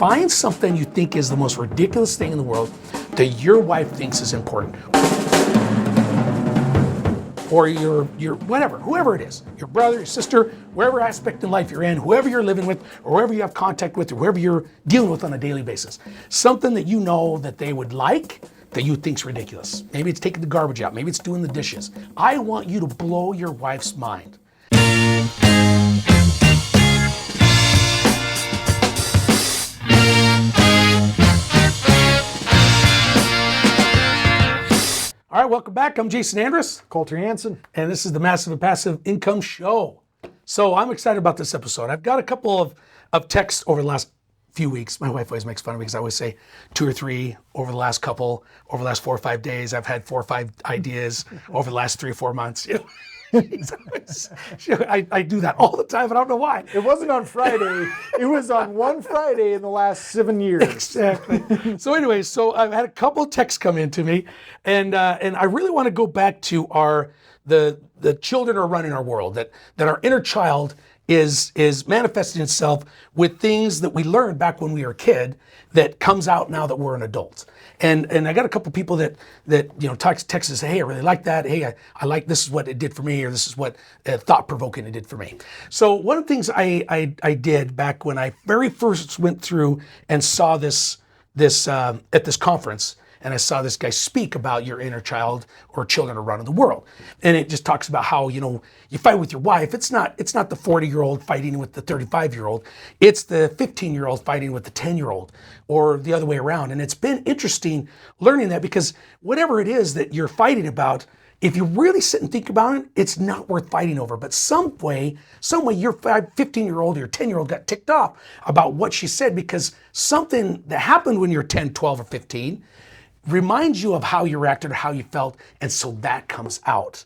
find something you think is the most ridiculous thing in the world that your wife thinks is important. Or your whatever, whoever it is, your brother, your sister, wherever aspect in life you're in, whoever you're living with, or whoever you have contact with, or whoever you're dealing with on a daily basis. Something that you know that they would like that you think's ridiculous. Maybe it's taking the garbage out, maybe it's doing the dishes. I want you to blow your wife's mind. All right, welcome back. I'm Jason Andrus. Colter Hansen. And this is the Massive and Passive Income Show. So I'm excited about this episode. I've got a couple of texts over the last few weeks. My wife always makes fun of me because I always say 2 or 3 over the last 4 or 5 days. I've had 4 or 5 ideas over the last 3 or 4 months. You know? I do that all the time, and I don't know why. It wasn't on Friday. It was on one Friday in the last 7 years. Exactly. So anyway, I've had a couple of texts come in to me, and I really want to go back to the children are running our world, that our inner child is manifesting itself with things that we learned back when we were a kid that comes out now that we're an adult. And I got a couple people that text and say, hey, I really like that. Hey, I like, this is what it did for me, or this is what thought-provoking it did for me. So one of the things I did back when I very first went through and saw this at this conference, and I saw this guy speak about your inner child or children are running the world. And it just talks about how, you fight with your wife. It's not the 40-year-old fighting with the 35-year-old. It's the 15-year-old fighting with the 10-year-old, or the other way around. And it's been interesting learning that, because whatever it is that you're fighting about, if you really sit and think about it, it's not worth fighting over. But some way your 15-year-old or your 10-year-old got ticked off about what she said, because something that happened when you're 10, 12, or 15 reminds you of how you reacted or how you felt, and so that comes out.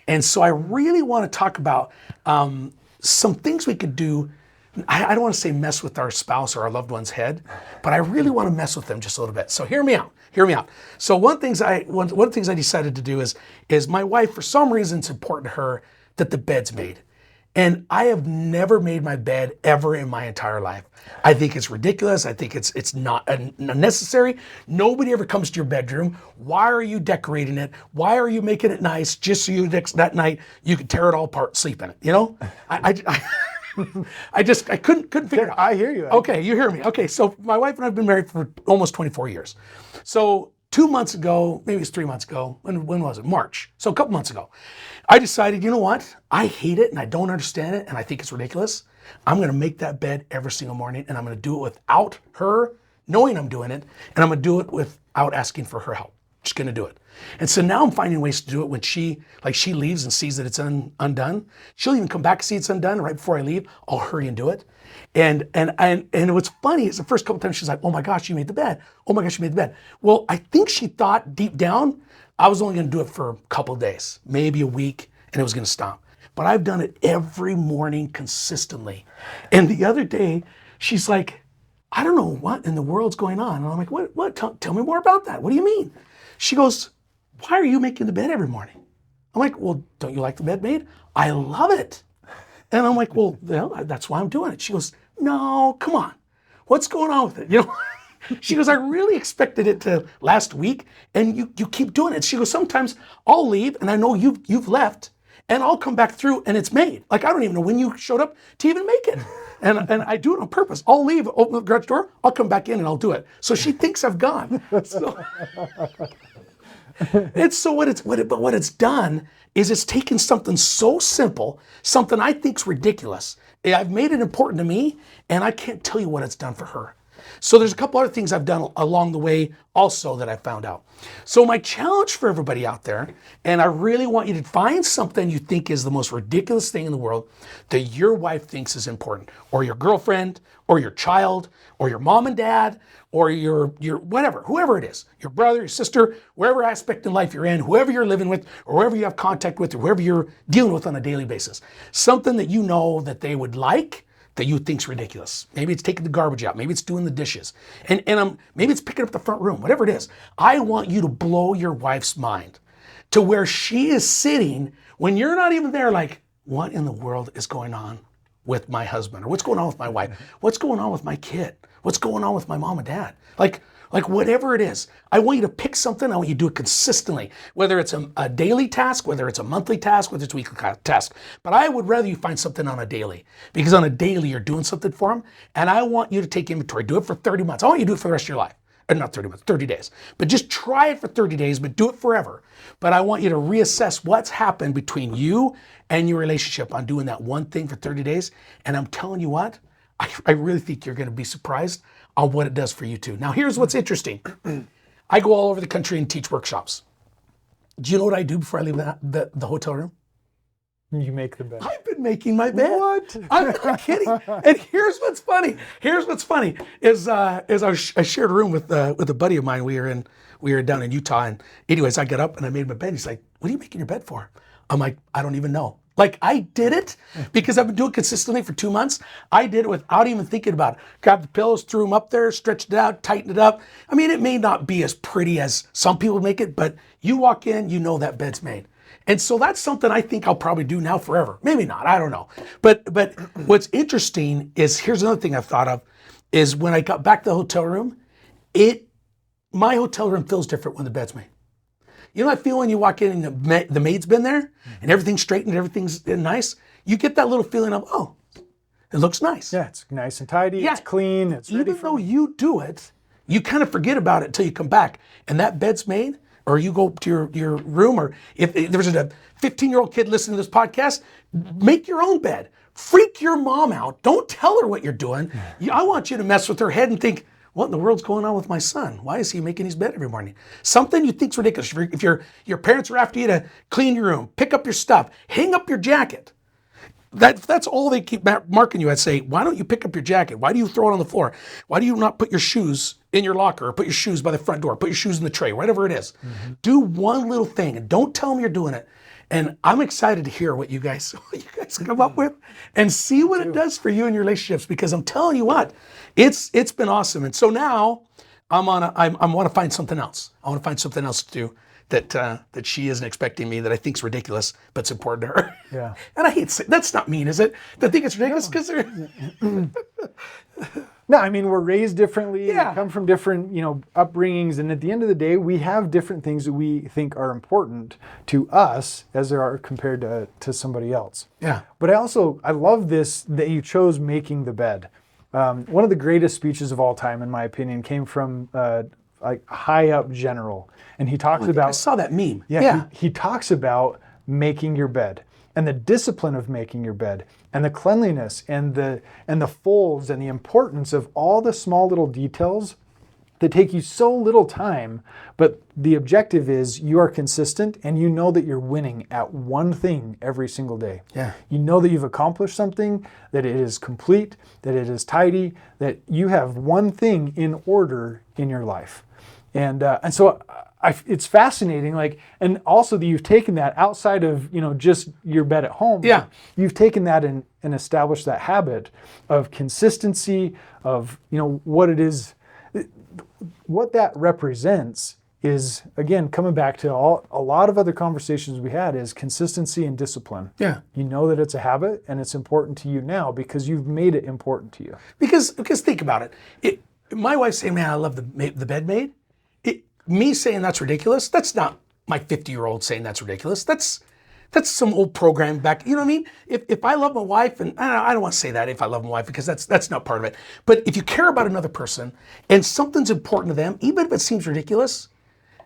And so I really want to talk about some things we could do. I don't want to say mess with our spouse or our loved one's head, but I really want to mess with them just a little bit. So hear me out. So one of the things I decided to do is my wife, for some reason, it's important to her that the bed's made. And I have never made my bed ever in my entire life. I think it's ridiculous. I think it's not unnecessary. Nobody ever comes to your bedroom. Why are you decorating it? Why are you making it nice just so that night you can tear it all apart and sleep in it? I couldn't figure it out. I hear you. Okay, you hear me. Okay, so my wife and I have been married for almost 24 years. So 2 months ago, maybe it's 3 months ago, when was it? March. So a couple months ago, I decided, you know what? I hate it and I don't understand it and I think it's ridiculous. I'm gonna make that bed every single morning, and I'm gonna do it without her knowing I'm doing it, and I'm gonna do it without asking for her help. Just gonna do it. And so now I'm finding ways to do it when she leaves and sees that it's undone. She'll even come back and see it's undone right before I leave. I'll hurry and do it. And what's funny is the first couple times she's like, oh my gosh, you made the bed. Oh my gosh, you made the bed. Well, I think she thought deep down I was only gonna do it for a couple of days, maybe a week, and it was gonna stop. But I've done it every morning consistently. And the other day, she's like, I don't know what in the world's going on. And I'm like, what? Tell me more about that. What do you mean? She goes, why are you making the bed every morning? I'm like, well, don't you like the bed made? I love it. And I'm like, well, that's why I'm doing it. She goes, no, come on. What's going on with it? She goes, I really expected it to last week, and you keep doing it. She goes, sometimes I'll leave and I know you've left, and I'll come back through and it's made. Like, I don't even know when you showed up to even make it. And I do it on purpose. I'll leave, open the garage door, I'll come back in and I'll do it. So she thinks I've gone. What it's done is it's taken something so simple, something I think's ridiculous. I've made it important to me, and I can't tell you what it's done for her. So there's a couple other things I've done along the way also that I found out. So my challenge for everybody out there, and I really want you to find something you think is the most ridiculous thing in the world that your wife thinks is important, or your girlfriend, or your child, or your mom and dad, or your whatever, whoever it is, your brother, your sister, wherever aspect in life you're in, whoever you're living with, or whoever you have contact with, or whoever you're dealing with on a daily basis. Something that you know that they would like, that you think's ridiculous. Maybe it's taking the garbage out. Maybe it's doing the dishes. And maybe it's picking up the front room, whatever it is. I want you to blow your wife's mind to where she is sitting when you're not even there, like, what in the world is going on with my husband? Or what's going on with my wife? What's going on with my kid? What's going on with my mom and dad? Like whatever it is, I want you to pick something. I want you to do it consistently, whether it's a daily task, whether it's a monthly task, whether it's a weekly task. But I would rather you find something on a daily, because on a daily you're doing something for them. And I want you to take inventory. Do it for 30 months. I want you to do it for the rest of your life. Not 30 months, 30 days. But just try it for 30 days, but do it forever. But I want you to reassess what's happened between you and your relationship on doing that one thing for 30 days. And I'm telling you what, I really think you're going to be surprised on what it does for you too. Now, here's what's interesting. I go all over the country and teach workshops. Do you know what I do before I leave the hotel room? You make the bed. I've been making my bed. What? I'm not kidding. And here's what's funny. Is I shared a room with a buddy of mine. We were down in Utah, and anyways, I got up and I made my bed. He's like, "What are you making your bed for?" I'm like, "I don't even know." Like, I did it because I've been doing it consistently for 2 months. I did it without even thinking about it. Grabbed the pillows, threw them up there, stretched it out, tightened it up. I mean, it may not be as pretty as some people make it, but you walk in, you know that bed's made. And so that's something I think I'll probably do now forever. Maybe not, I don't know. But what's interesting is, here's another thing I've thought of, is when I got back to the hotel room, my hotel room feels different when the bed's made. You know that feeling when you walk in and the maid's been there and everything's straightened, everything's nice? You get that little feeling of, oh, it looks nice. Yeah, it's nice and tidy, Yeah. it's clean, it's ready Even though you do it, you kind of forget about it until you come back and that bed's made, or you go to your room, or if there's a 15-year-old kid listening to this podcast, make your own bed. Freak your mom out. Don't tell her what you're doing. I want you to mess with her head and think, what in the world's going on with my son? Why is he making his bed every morning? Something you think's ridiculous. If your parents are after you to clean your room, pick up your stuff, hang up your jacket. That's all they keep marking you. I'd say, why don't you pick up your jacket? Why do you throw it on the floor? Why do you not put your shoes in your locker, or put your shoes by the front door, put your shoes in the tray, whatever it is? Mm-hmm. Do one little thing and don't tell them you're doing it. And I'm excited to hear what you guys come up with and see what it does for you and your relationships, because I'm telling you what, it's been awesome. And so now I want to find something else. I want to find something else to do that she isn't expecting me, that I think's ridiculous, but it's important to her. Yeah. And I hate saying, that's not mean, is it? They think it's ridiculous because they're... No, I mean, we're raised differently. Yeah. We come from different, upbringings, and at the end of the day, we have different things that we think are important to us as there are compared to somebody else. Yeah. But I love this that you chose making the bed. One of the greatest speeches of all time, in my opinion, came from like a high up general, and he talks about. I saw that meme. Yeah. He talks about making your bed and the discipline of making your bed and the cleanliness and the folds and the importance of all the small little details that take you so little time, but the objective is you are consistent and you know that you're winning at one thing every single day. Yeah. You know that you've accomplished something, that it is complete, that it is tidy, that you have one thing in order in your life. And so it's fascinating, and also that you've taken that outside of, just your bed at home. Yeah. You've taken that and established that habit of consistency, of, what it is, what that represents is, again, coming back to a lot of other conversations we had, is consistency and discipline. Yeah. You know that it's a habit and it's important to you now because you've made it important to you. Because think about it. My wife saying, man, I love the bed made. Me saying that's ridiculous, that's not my 50-year-old saying that's ridiculous. That's some old program back. You know what I mean? If I love my wife, and I don't want to say that if I love my wife, because that's not part of it. But if you care about another person and something's important to them, even if it seems ridiculous,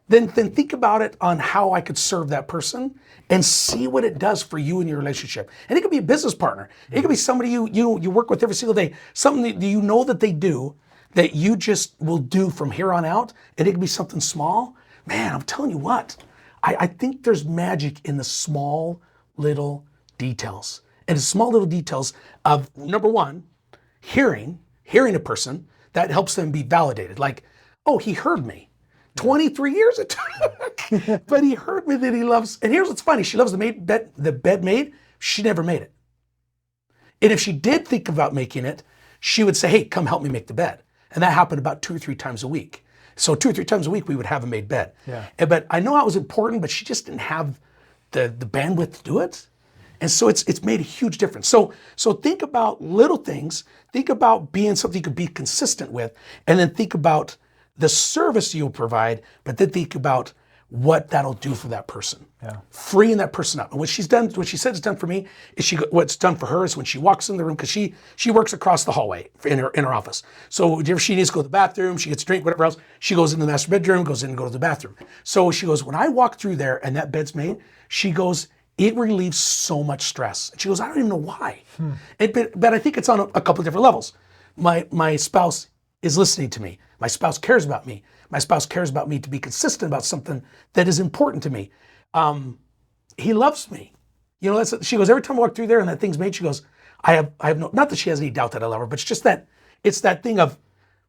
then think about it on how I could serve that person and see what it does for you and your relationship. And it could be a business partner. It could be somebody you work with every single day. Something that you know that they do, that you just will do from here on out, and it can be something small. Man, I'm telling you what, I think there's magic in the small little details. And the small little details of, number one, hearing a person, that helps them be validated. Like, oh, he heard me. 23 years it took, but he heard me that he loves, and here's what's funny, she loves the bed made, she never made it. And if she did think about making it, she would say, hey, come help me make the bed. And that happened about 2 or 3 times a week. So 2 or 3 times a week, we would have a made bed. Yeah. But I know that was important, but she just didn't have the bandwidth to do it. And so it's made a huge difference. So think about little things, think about being something you could be consistent with, and then think about the service you'll provide, but then think about what that'll do for that person. Yeah. Freeing that person up. And what she said it's done for me is what's done for her is when she walks in the room, because she works across the hallway in her office. So if she needs to go to the bathroom, she gets a drink, whatever else, she goes into the master bedroom, goes in and goes to the bathroom. So she goes, when I walk through there and that bed's made, she goes, it relieves so much stress. And she goes, I don't even know why. But I think it's on a couple of different levels. My spouse is listening to me. My spouse cares about me. My spouse cares about me to be consistent about something that is important to me. He loves me. You know, she goes, every time I walk through there and that thing's made, she goes, I have no, not that she has any doubt that I love her, but it's just that, it's that thing of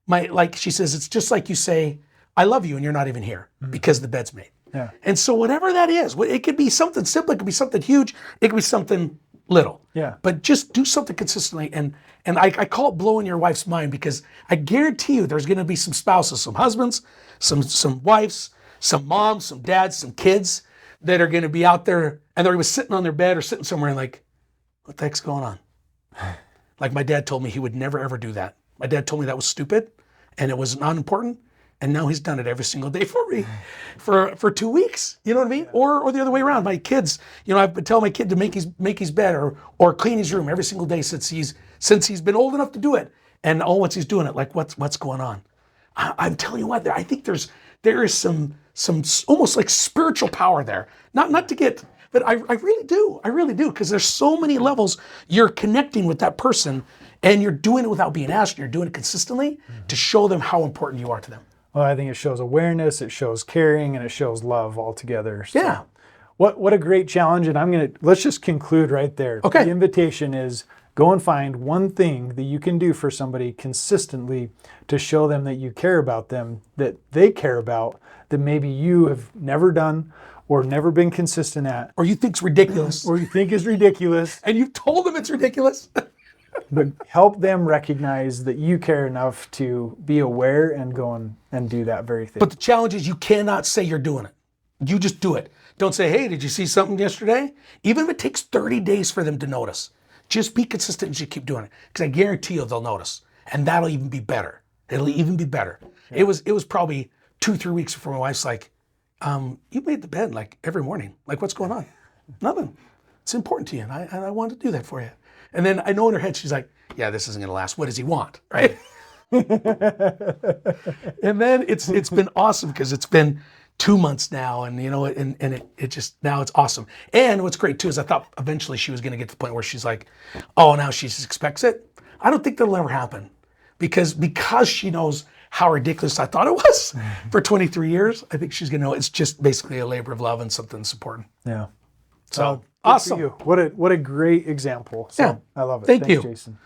like she says, it's just like you say, I love you and you're not even here because the bed's made. Yeah. And so whatever that is, it could be something simple, it could be something huge, it could be something little. Yeah. But just do something consistently. And I call it blowing your wife's mind, because I guarantee you there's going to be some spouses, some husbands, some wives, some moms, some dads, some kids that are going to be out there and they're going to be sitting on their bed or sitting somewhere and like, what the heck's going on? Like my dad told me he would never ever do that. My dad told me that was stupid and it was not important. And now he's done it every single day for me for 2 weeks. You know what I mean? Or the other way around. My kids, you know, I've been telling my kid to make his bed or clean his room every single day since he's been old enough to do it. And once he's doing it, like what's going on? I'm telling you what, I think there is some almost like spiritual power there. Not to get, but I really do, because there's so many levels you're connecting with that person, and you're doing it without being asked. You're doing it consistently to show them how important you are to them. Well, I think it shows awareness, it shows caring, and it shows love altogether. So Yeah. What a great challenge. And let's just conclude right there. Okay. The invitation is go and find one thing that you can do for somebody consistently to show them that you care about them, that they care about, that maybe you have never done or never been consistent at, Or you think's ridiculous. or you think is ridiculous, And you've told them it's ridiculous. but help them recognize that you care enough to be aware and go and do that very thing. But the challenge is you cannot say you're doing it. You just do it. Don't say, hey, did you see something yesterday? Even if it takes 30 days for them to notice, just be consistent and just keep doing it. Because I guarantee you they'll notice. And that'll even be better. It'll even be better. Yeah. It was probably 2-3 weeks before my wife's like, you made the bed like every morning. Like, what's going on? Nothing. It's important to you. And I wanted to do that for you. And then I know in her head, she's like, yeah, this isn't going to last. What does he want? Right? And then it's been awesome, because it's been 2 months now, and you know, and it just, now it's awesome. And what's great too is I thought eventually she was going to get to the point where she's like, oh, now she just expects it. I don't think that'll ever happen, because she knows how ridiculous I thought it was for 23 years. I think she's going to know it's just basically a labor of love and something that's important. Yeah. So Good for awesome. you. What a great example. So Yeah. I love it. Thank Thanks, you. Jason.